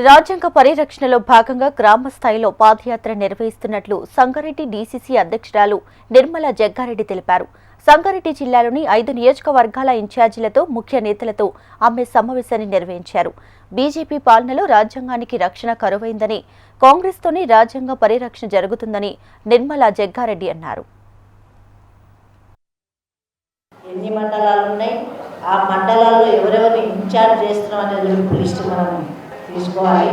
రాజ్యాంగ పరిరక్షణలో భాగంగా గ్రామ స్థాయిలో పాదయాత్ర నిర్వహిస్తున్నట్లు సంగారెడ్డి డీసీసీ అధ్యక్షురాలు నిర్మలా జగ్గారెడ్డి తెలిపారు. సంగారెడ్డి జిల్లాలోని 5 నియోజకవర్గాల ఇన్ఛార్జీలతో ముఖ్య నేతలతో ఆమె సమావేశాన్ని నిర్వహించారు. బీజేపీ పాలనలో రాజ్యాంగానికి రక్షణ కరువైందని, కాంగ్రెస్తోనే రాజ్యాంగ పరిరక్షణ జరుగుతుందని నిర్మలా జగ్గారెడ్డి అన్నారు. ఎన్ని మండలాలు ఉన్నాయి, ఆ మండలాల్లో ఎవరెవరిని ఇన్ఛార్జ్ చేస్తున్నాం అనేది లిస్ట్ మనం తీసుకోవాలి.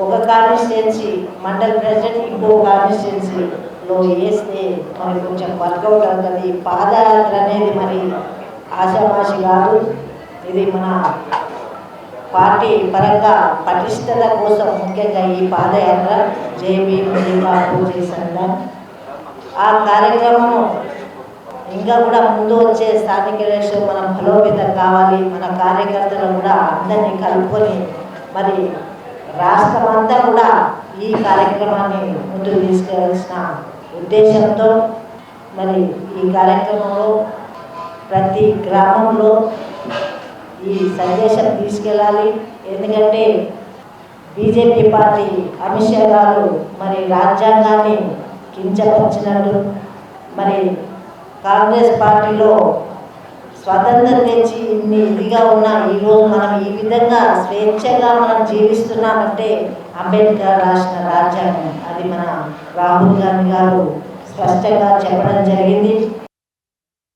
ఒక కాన్స్టిట్యున్సీ మండల్ ప్రెసిడెంట్ ఇంకో కాన్స్టిట్యున్సీలో వేస్తే మరి కొంచెం వర్కౌట్ అవుతుంది. పాదయాత్ర అనేది మరి ఆశామాషి కాదు. ఇది మన పార్టీ పరంగా పటిష్టత కోసం ముఖ్యంగా ఈ పాదయాత్ర జేబీ చేశారు. ఆ కార్యక్రమం ఇంకా కూడా ముందు వచ్చే స్థానిక ఎలక్షన్ మనం బలోపేతం కావాలి. మన కార్యకర్తలు కూడా అందరినీ కలుపుకొని మరి రాష్ట్రమంతా కూడా ఈ కార్యక్రమాన్ని ముందుకు తీసుకెళ్లాల్సిన ఉద్దేశంతో మరి ఈ కార్యక్రమంలో ప్రతి గ్రామంలో ఈ సందేశం తీసుకెళ్ళాలి. ఎందుకంటే బీజేపీ పార్టీ అమిత్ షా గారు మరి రాజ్యాంగాన్ని కించపరిచినట్టు, మరి కాంగ్రెస్ పార్టీలో స్వతంత్రం తెచ్చి ఇదిగా ఉన్న ఈరోజు మనం ఈ విధంగా స్వేచ్ఛగా మనం జీవిస్తున్నామంటే అంబేద్కర్ రాసిన రాజ్యాంగం, అది మన రాహుల్ గాంధీ గారు స్పష్టంగా చెప్పడం జరిగింది.